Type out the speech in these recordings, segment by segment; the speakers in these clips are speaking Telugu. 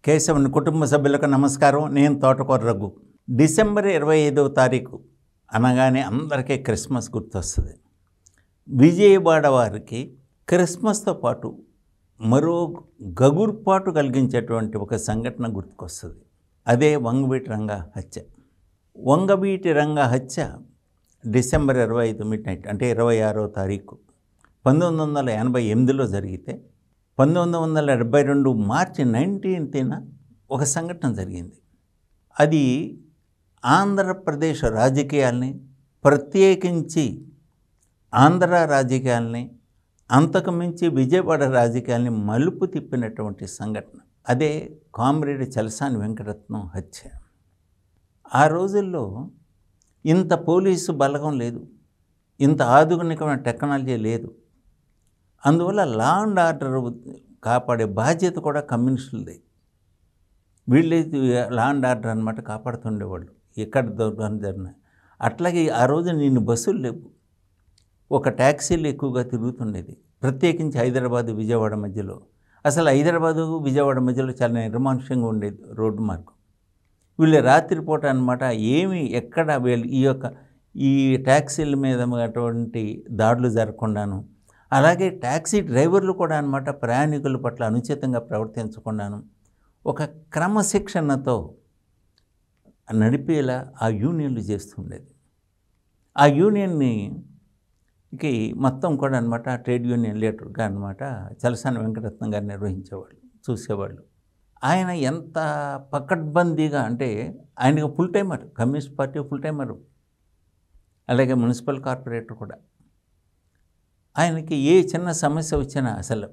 కేశవన్ కుటుంబ సభ్యులకు నమస్కారం. నేను తోటకూర రఘు. డిసెంబర్ 25వ తారీఖు అనగానే అందరికీ క్రిస్మస్ గుర్తొస్తుంది. విజయవాడ వారికి క్రిస్మస్తో పాటు మరో గగుర్పాటు కలిగించేటువంటి ఒక సంఘటన గుర్తుకొస్తుంది. అదే వంగవీటి రంగా హత్య. వంగవీటి రంగా హత్య డిసెంబర్ 25 మిడ్ నైట్, అంటే 26వ తారీఖు 1988లో జరిగితే 1972 మార్చి 19న ఒక సంఘటన జరిగింది. అది ఆంధ్రప్రదేశ్ రాజకీయాల్ని, ప్రత్యేకించి ఆంధ్ర రాజకీయాల్ని, అంతకుమించి విజయవాడ రాజకీయాల్ని మలుపు తిప్పినటువంటి సంఘటన. అదే కామ్రేడ్ చలసాని వెంకటరత్నం హత్య. ఆ రోజుల్లో ఇంత పోలీసు బలగం లేదు, ఇంత ఆధునికమైన టెక్నాలజీ లేదు. అందువల్ల లా అండ్ ఆర్డర్ కాపాడే బాధ్యత కూడా కమ్యూనిస్టులది. వీళ్ళే లా అండ్ ఆర్డర్ అనమాట కాపాడుతుండేవాళ్ళు ఎక్కడ దొరకని జరిగిన. అట్లాగే ఆ రోజు నేను బస్సులు లేవు, ఒక ట్యాక్సీలు ఎక్కువగా తిరుగుతుండేది, ప్రత్యేకించి హైదరాబాదు విజయవాడ మధ్యలో. అసలు హైదరాబాదు విజయవాడ మధ్యలో చాలా నిర్మానుష్యంగా ఉండేది రోడ్డు మార్గం. వీళ్ళు రాత్రిపూట అనమాట ఏమి ఎక్కడ వీళ్ళు ఈ ట్యాక్సీల మీద అటువంటి దాడులు జరగకుండాను, అలాగే ట్యాక్సీ డ్రైవర్లు కూడా అనమాట ప్రయాణికుల పట్ల అనుచితంగా ప్రవర్తించకుండాను ఒక క్రమశిక్షణతో నడిపేలా ఆ యూనియన్లు చేస్తుండేది. ఆ యూనియన్ని మొత్తం కూడా అనమాట ట్రేడ్ యూనియన్ లీడర్గా అనమాట చలసాని వెంకటరత్నం గారు నిర్వహించేవాళ్ళు, చూసేవాళ్ళు. ఆయన ఎంత పకడ్బందీగా అంటే ఆయనకు full timer, communist party full timer, అలాగే మున్సిపల్ కార్పొరేటర్ కూడా. ఆయనకి ఏ చిన్న సమస్య వచ్చినా అసలు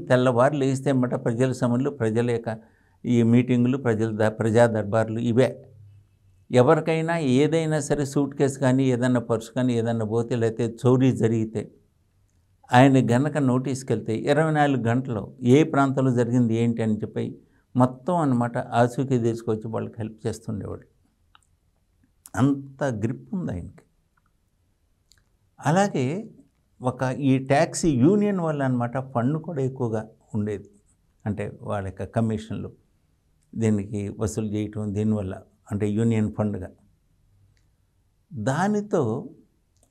తెల్లవారు లేస్తే అన్నమాట ప్రజల సమస్యలు, ప్రజల యొక్క ఈ మీటింగులు, ప్రజా దర్బార్లు ఇవే. ఎవరికైనా ఏదైనా సరే సూట్ కేసు కానీ, ఏదన్నా పర్సు కానీ, ఏదన్నా పోతే, లేకపోతే చోరీ జరిగితే ఆయన గనక నోటీస్కి వెళ్తే 24 గంటలు ఏ ప్రాంతంలో జరిగింది ఏంటి అని చెప్పి మొత్తం అనమాట ఆచూకీ తీసుకొచ్చి వాళ్ళకి హెల్ప్ చేస్తుండేవాడు. అంత గ్రిప్ ఉంది ఆయనకి. అలాగే ఈ ట్యాక్సీ యూనియన్ వల్ల అనమాట ఫండ్ కూడా ఎక్కువగా ఉండేది. అంటే వాళ్ళ యొక్క కమిషన్లు దీనికి వసూలు చేయటం, దీనివల్ల అంటే యూనియన్ ఫండ్గా. దానితో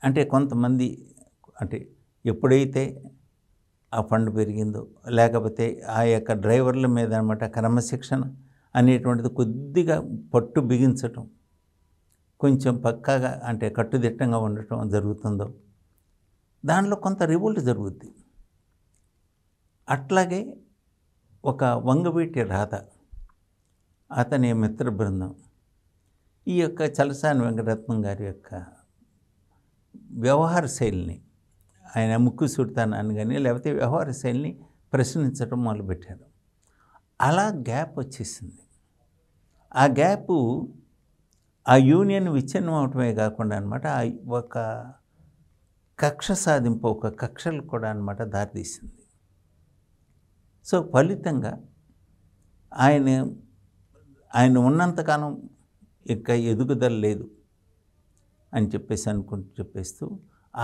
అంటే కొంతమంది అంటే ఎప్పుడైతే ఆ ఫండ్ పెరిగిందో, లేకపోతే ఆ యొక్క డ్రైవర్ల మీద అనమాట క్రమశిక్షణ అనేటువంటిది కొద్దిగా పట్టు బిగించటం, కొంచెం పక్కాగా అంటే కట్టుదిట్టంగా ఉండటం జరుగుతుందో దానిలో కొంత రివోల్ట్ జరుగుద్ది. అట్లాగే ఒక వంగవీటి రాధ, అతని మిత్ర బృందం ఈ యొక్క చలసాని వెంకటరత్నం గారి యొక్క వ్యవహార శైలిని, ఆయన ముక్కు సుడితానాన్ని కానీ లేకపోతే వ్యవహార శైలిని ప్రశ్నించడం మొదలుపెట్టారు. అలా గ్యాప్ వచ్చేసింది. ఆ గ్యాపు ఆ యూనియన్ విచ్ఛిన్నం అవటమే కాకుండా అనమాట ఒక కక్ష సాధింపు, ఒక కక్షలు కూడా అనమాట దారితీసింది. సో ఫలితంగా ఆయన ఉన్నంతకాలం ఇంకా ఎదుగుదల లేదు అని చెప్పేస్తూ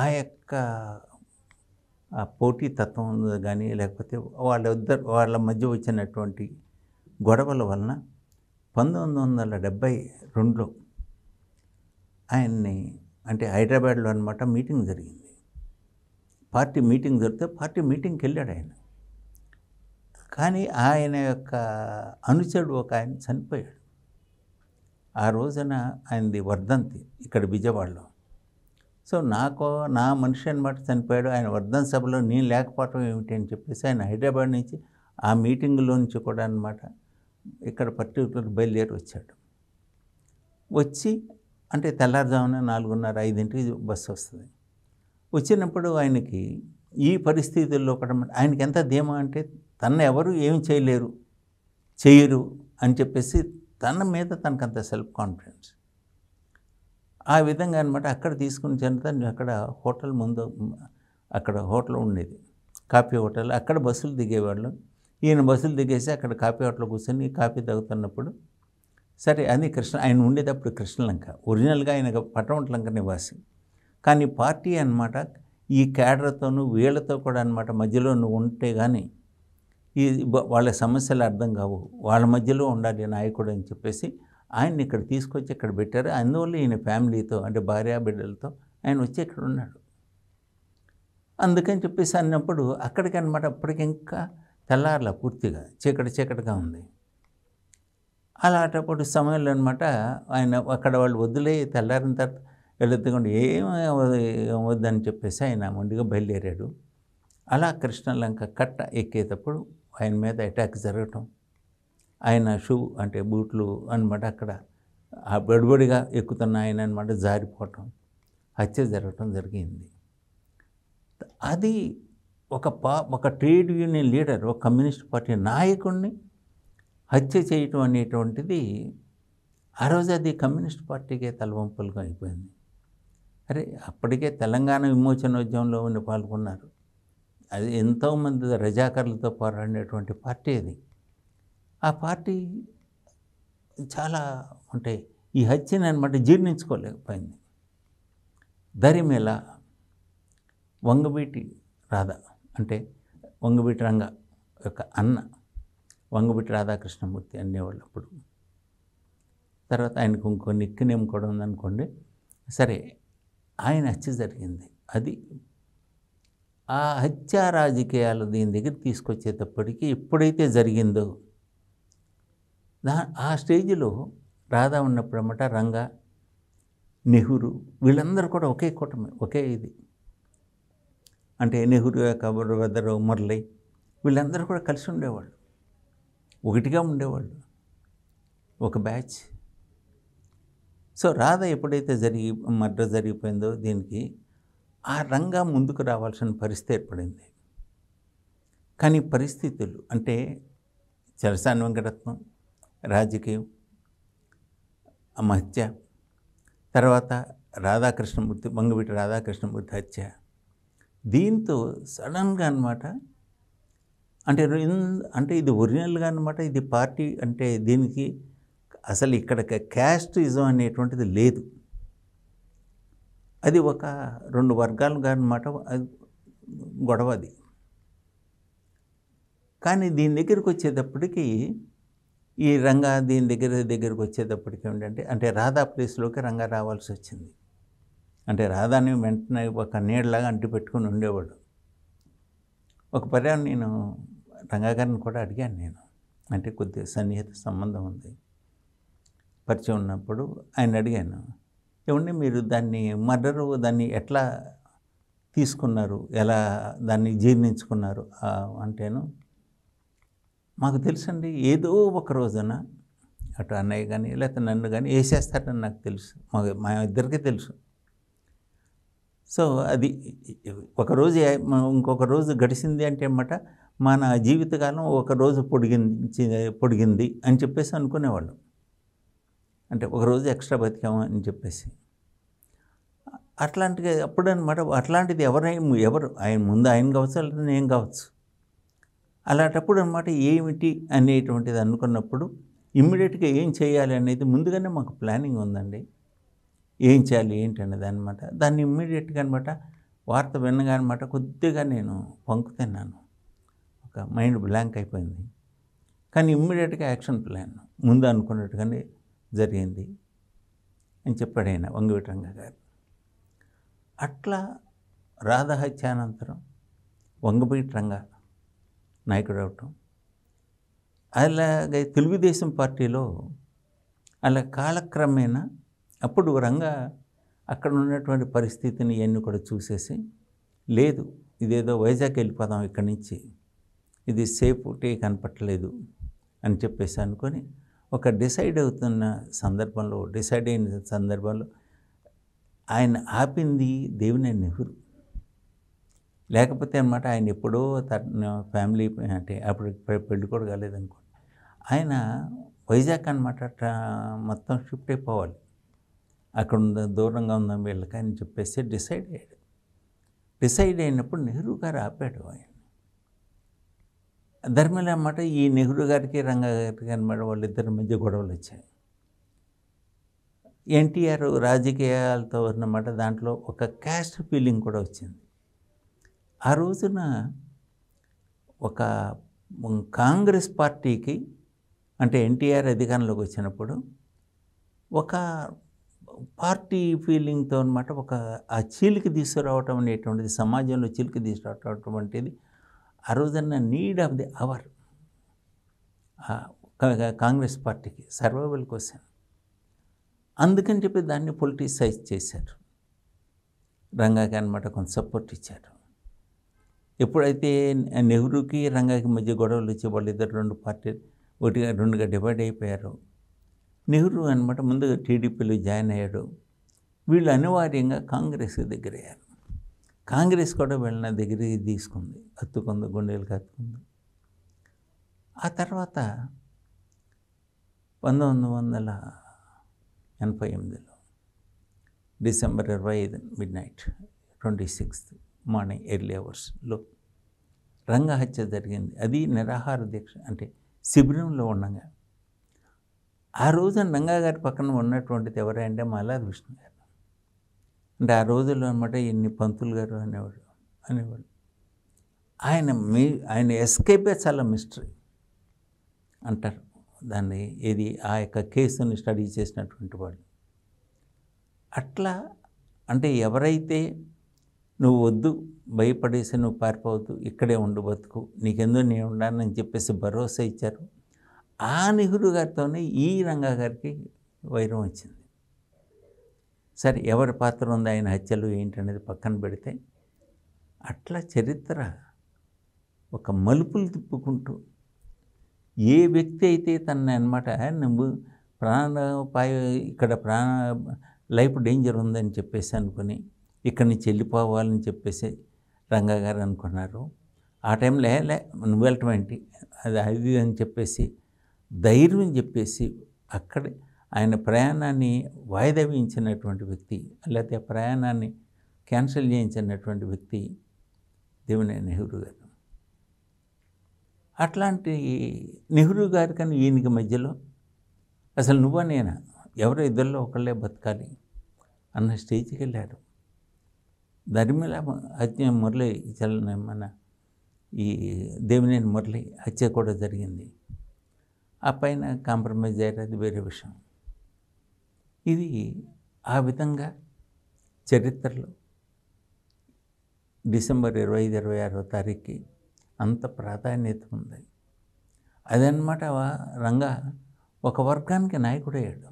ఆ యొక్క పోటీతత్వం కానీ, లేకపోతే వాళ్ళ మధ్య వచ్చినటువంటి గొడవల వలన 1972లో ఆయన్ని అంటే హైదరాబాద్లో అనమాట మీటింగ్ జరిగింది. పార్టీ మీటింగ్ జరిగితే పార్టీ మీటింగ్కి వెళ్ళాడు ఆయన. కానీ ఆయన యొక్క అనుచరుడు ఒక ఆయన చనిపోయాడు. ఆ రోజున ఆయనది వర్ధంతి ఇక్కడ విజయవాడలో. సో నా మనిషి అనమాట చనిపోయాడు, ఆయన వర్ధంతి సభలో నేను లేకపోవటం ఏమిటి అని చెప్పేసి ఆయన హైదరాబాద్ నుంచి ఆ మీటింగ్లో నుంచి కూడా అనమాట ఇక్కడ పర్టికులర్ బయలుదేరి వచ్చాడు. వచ్చి అంటే తెల్లారుజామున 4:30-5 బస్సు వస్తుంది. వచ్చినప్పుడు ఆయనకి ఈ పరిస్థితుల్లో కూడా ఆయనకి ఎంత ధీమా అంటే తను ఎవరు ఏమి చేయరు అని చెప్పేసి తన మీద తనకంత సెల్ఫ్ కాన్ఫిడెన్స్. ఆ విధంగా అనమాట అక్కడ తీసుకుని చెందుతాను. అక్కడ హోటల్ ముందు అక్కడ హోటల్ ఉండేది, కాఫీ హోటల్. అక్కడ బస్సులు దిగేవాళ్ళు. ఈయన బస్సులు దిగేసి అక్కడ కాఫీ హోటల్లో కూర్చొని కాఫీ తాగుతున్నప్పుడు సరే అది ఆయన ఉండేటప్పుడు కృష్ణలంక, ఒరిజినల్గా ఆయన పటవంట్లంక నివాసి. కానీ పార్టీ అనమాట ఈ క్యాడర్తోనూ వీళ్ళతో కూడా అనమాట మధ్యలో నువ్వు ఉంటే కానీ ఈ వాళ్ళ సమస్యలు అర్థం కావు, వాళ్ళ మధ్యలో ఉండాలి నాయకుడు అని చెప్పేసి ఆయన్ని ఇక్కడ తీసుకొచ్చి ఇక్కడ పెట్టారు. అందువల్ల ఈయన ఫ్యామిలీతో అంటే భార్య బిడ్డలతో ఆయన వచ్చి ఇక్కడ ఉన్నాడు. అందుకని చెప్పేసి అన్నప్పుడు అక్కడికి అనమాట అప్పటికి ఇంకా తెల్లారల పూర్తిగా చీకటిగా ఉంది. అలాంటప్పుడు సమయంలో అనమాట ఆయన అక్కడ వాళ్ళు వదిలే తెల్లారిన తర్వాత వెళ్ళొద్దుకుండా వద్దని చెప్పేసి ఆయన మొండిగా బయలుదేరాడు. అలా కృష్ణలంక కట్ట ఎక్కేటప్పుడు ఆయన మీద అటాక్ జరగటం, ఆయన షూ అంటే బూట్లు అనమాట అక్కడ ఆ బడిబడిగా ఎక్కుతున్న ఆయన అనమాట జారిపోవటం, హత్య జరగటం జరిగింది. అది ఒక ట్రేడ్ యూనియన్ లీడర్, ఒక కమ్యూనిస్ట్ పార్టీ నాయకుడిని హత్య చేయటం అనేటువంటిది ఆ రోజు అది కమ్యూనిస్ట్ పార్టీకే తలవంపులుగా అయిపోయింది. అరే అప్పటికే తెలంగాణ విమోచనోద్యమంలో పాల్గొన్నారు. అది ఎంతోమంది రజాకర్లతో పోరాడినటువంటి పార్టీ అది. ఆ పార్టీ చాలా అంటే ఈ హత్యని అనమాట జీర్ణించుకోలేకపోయింది. దరిమేళ వంగవీటి రాధ అంటే వంగవీటి రంగ యొక్క అన్న వంగవీటి రాధాకృష్ణమూర్తి అనేవాళ్ళు అప్పుడు. తర్వాత ఆయనకు ఇంకో నిక్నేమ్ కూడా ఉందనుకోండి. సరే, ఆయన హత్య జరిగింది. అది ఆ హత్యా రాజకీయాలు దీని దగ్గర తీసుకొచ్చేటప్పటికి ఎప్పుడైతే జరిగిందో ఆ స్టేజ్లో రాధా ఉన్నప్పుడు అన్నమాట రంగ, నెహ్రూ వీళ్ళందరూ కూడా ఒకే కూటమి, ఒకే ఇది. అంటే నెహ్రూ యొక్క బ్రదరు మురళి వీళ్ళందరూ కూడా కలిసి ఉండేవాళ్ళు, ఒకటిగా ఉండేవాళ్ళు, ఒక బ్యాచ్. సో రాధ ఎప్పుడైతే మర్డర్ జరిగిపోయిందో దీనికి ఆ రంగా ముందుకు రావాల్సిన పరిస్థితి ఏర్పడింది. కానీ పరిస్థితులు అంటే చలసాని వెంకటరత్నం రాజకీయం, హత్య, తర్వాత రాధాకృష్ణమూర్తి వంగవీటి రాధాకృష్ణమూర్తి హత్య, దీంతో సడన్గా అనమాట అంటే ఇది ఒరిజినల్గా అనమాట ఇది పార్టీ అంటే దీనికి అసలు ఇక్కడ క్యాస్టిజం అనేటువంటిది లేదు. అది ఒక రెండు వర్గాలుగా అనమాట గొడవ అది. కానీ దీని దగ్గరికి వచ్చేటప్పటికి ఈ రంగా దీని దగ్గరికి వచ్చేటప్పటికి ఏంటంటే అంటే రాధా ప్లేస్లోకి రంగా రావాల్సి వచ్చింది. అంటే రాధాని వెంటనే ఒక నీడలాగా అంటి పెట్టుకుని ఉండేవాడు. ఒక పర్యాయం నేను రంగా గారిని కూడా అడిగాను నేను, అంటే కొద్దిగా సన్నిహిత సంబంధం ఉంది పరిచయం ఉన్నప్పుడు ఆయన అడిగాను, ఏమండి మీరు దాన్ని ఎట్లా తీసుకున్నారు, ఎలా దాన్ని జీర్ణించుకున్నారు అంటేను, మాకు తెలుసండి ఏదో ఒక రోజున అటు అన్నయ్య కానీ లేకపోతే నన్ను కానీ వేసేస్తారని నాకు తెలుసు, మా ఇద్దరికీ తెలుసు. సో అది ఒకరోజు ఇంకొక రోజు గడిచింది అంటే అన్నమాట మన జీవితకాలం ఒక రోజు పొడిగింది అని చెప్పేసి అనుకునేవాళ్ళు. అంటే ఒకరోజు ఎక్స్ట్రా బతికాము అని చెప్పేసి అట్లాంటిగా అప్పుడు అనమాట. అట్లాంటిది ఎవరు ఆయన ముందు ఆయన కావచ్చు లేదా నేను కావచ్చు. అలాంటప్పుడు అనమాట ఏమిటి అనేటువంటిది అనుకున్నప్పుడు ఇమ్మీడియట్గా ఏం చేయాలి అనేది ముందుగానే మాకు ప్లానింగ్ ఉందండి. ఏం చేయాలి ఏంటి అనేది అనమాట. దాన్ని ఇమ్మీడియట్గా అనమాట వార్త వినగా అనమాట కొద్దిగా నేను పంకు తిన్నాను, ఒక మైండ్ బ్లాంక్ అయిపోయింది. కానీ ఇమ్మీడియట్గా యాక్షన్ ప్లాన్ ముందు అనుకున్నట్టుగానే జరిగింది అని చెప్పాడు ఆయన వంగవీటి రంగ గారు. అట్లా రాధా హత్యానంతరం వంగవీటి రంగ నాయకుడు అవటం, అలాగే తెలుగుదేశం పార్టీలో అలా కాలక్రమేణా అప్పుడు రంగ అక్కడ ఉన్నటువంటి పరిస్థితిని ఇవన్నీ కూడా చూసేసి, లేదు ఇదేదో వైజాగ్ వెళ్ళిపోదాం ఇక్కడి నుంచి, ఇది సేఫ్టీ కనపట్టలేదు అని చెప్పేసి అనుకొని ఒక డిసైడ్ అయిన సందర్భంలో ఆయన ఆపింది దేవినేని నెహ్రూ. లేకపోతే అనమాట ఆయన ఎప్పుడో ఫ్యామిలీ అంటే అప్పుడు పెళ్ళి కూడా కాలేదనుకోండి, ఆయన వైజాగ్ అనమాట మొత్తం షిఫ్ట్ అయిపోవాలి, అక్కడ దూరంగా ఉందాం వీళ్ళకి అని చెప్పేసి డిసైడ్ అయ్యాడు. డిసైడ్ అయినప్పుడు నెహ్రూ గారు ఆపాడు ఆయన. ధర్మేళ అన్నమాట ఈ నెహ్రూ గారికి రంగా గారికి అనమాట వాళ్ళిద్దరి మధ్య గొడవలు వచ్చాయి. ఎన్టీఆర్ రాజకీయాలతో ఉన్నమాట దాంట్లో ఒక క్యాస్ట్ ఫీలింగ్ కూడా వచ్చింది. ఆ రోజున ఒక కాంగ్రెస్ పార్టీకి అంటే ఎన్టీఆర్ అధికారంలోకి వచ్చినప్పుడు ఒక పార్టీ ఫీలింగ్తో అనమాట ఒక ఆ చీలిక తీసుకురావటం అనేటువంటిది సమాజంలో చీలిక తీసుకురావటం అటువంటిది ఆ రోజున need of the hour Congress పార్టీకి సర్వైవల్ కోసం. అందుకని చెప్పి దాన్ని పొలిటిసైజ్ చేశారు. రంగాకి అనమాట కొంత సపోర్ట్ ఇచ్చారు. ఎప్పుడైతే నెహ్రూకి రంగాకి మధ్య గొడవలు వచ్చి వాళ్ళిద్దరు 2 పార్టీలు 2గా డివైడ్ అయిపోయారు. నెహ్రూ అనమాట ముందుగా టీడీపీలో జాయిన్ అయ్యాడు. వీళ్ళు అనివార్యంగా కాంగ్రెస్కి దగ్గరయ్యారు. కాంగ్రెస్ కూడా వీళ్ళని దగ్గరికి తీసుకుంది, హత్తుకుంది, గుండెలకు హత్తుకుంది. ఆ తర్వాత 1988లో December 25 midnight 26th morning early అవర్స్లో రంగా హత్య జరిగింది. అది నిరాహార దీక్ష అంటే శిబిరంలో ఉండగా. ఆ రోజున రంగా గారి పక్కన ఉన్నటువంటిది ఎవరంటే మల్లాది విష్ణు గారు. అంటే ఆ రోజుల్లో అనమాట ఎన్ని పంతులు గారు అనేవాడు. ఆయన ఎస్కేపే చాలా మిస్టరీ అంటారు దాన్ని. ఇది ఆ యొక్క కేసుని స్టడీ చేసినటువంటి వాళ్ళు. అట్లా అంటే ఎవరైతే నువ్వు వద్దు, భయపడేసి నువ్వు పారిపోవద్దు, ఇక్కడే ఉండు, బతుకు, నీకెందుకు నేను ఉండాలని చెప్పేసి భరోసా ఇచ్చారు. ఆ నెహ్రూ గారితోనే ఈ రంగా గారికి వైరం వచ్చింది. సరే, ఎవరి పాత్ర ఉంది ఆయన హత్యలు ఏంటనేది పక్కన పెడితే, అట్లా చరిత్ర ఒక మలుపులు తిప్పుకుంటూ ఏ వ్యక్తి అయితే తనని అనమాట నువ్వు ఇక్కడ లైఫ్ డేంజర్ ఉందని చెప్పేసి అనుకుని ఇక్కడి నుంచి వెళ్ళిపోవాలని చెప్పేసి రంగా గారు అనుకున్నారు. ఆ టైంలో నువ్వు వెళ్ళటం ఏంటి అది అని చెప్పేసి ధైర్యం చెప్పేసి అక్కడే ఆయన ప్రయాణాన్ని వాయిదా వేయించినటువంటి వ్యక్తి, లేకపోతే ప్రయాణాన్ని క్యాన్సిల్ చేయించినటువంటి వ్యక్తి దేవినేని నెహ్రూ గారు. అట్లాంటి నెహ్రూ గారి కానీ ఈయనకి మధ్యలో అసలు నువ్వా నేనా, ఎవరో ఇద్దరిలో ఒకళ్ళే బతకాలి అన్న స్టేజ్కి వెళ్ళారు. దరిమిలా హత్య మురళి మన ఈ దేవినేని మురళి హత్య కూడా జరిగింది. ఆ పైన కాంప్రమైజ్ అయ్యారు, అది వేరే విషయం. ఇది ఆ విధంగా చరిత్రలో డిసెంబర్ 25-26వ తారీఖుకి అంత ప్రాధాన్యత ఉంది. అదనమాట రంగా ఒక వర్గానికి నాయకుడయ్యాడు,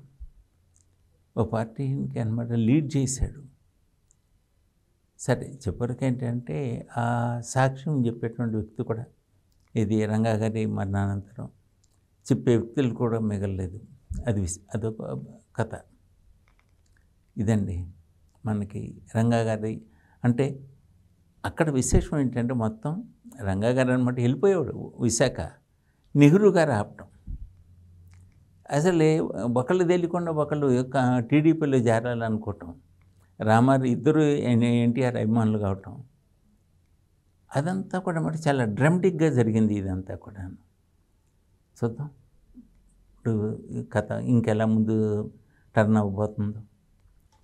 ఒక పార్టీకి అనమాట లీడ్ చేశాడు. సరే, చివరికి ఏంటంటే ఆ సాక్ష్యం చెప్పేటువంటి వ్యక్తి కూడా ఇది రంగా గారి మరణానంతరం చెప్పే వ్యక్తులు కూడా మిగలలేదు. అదొక కథ. ఇదండి మనకి రంగా గారి. అంటే అక్కడ విశేషం ఏంటంటే మొత్తం రంగా గారు అనమాట వెళ్ళిపోయేవాడు విశాఖ, నెహ్రూ గారు ఆపటం. అసలు ఒకళ్ళు తెలియకుండా ఒకళ్ళు టీడీపీలో చేరాలనుకోవటం, రామారావు ఇద్దరు ఎన్టీఆర్ అభిమానులు కావటం, అదంతా కూడా మరి చాలా డ్రామాటిక్గా జరిగింది. ఇదంతా కూడా చూద్దాం ఇప్పుడు కథ ఇంకెలా ముందు టర్న్ అవ్వబోతుందో.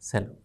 సెలవు.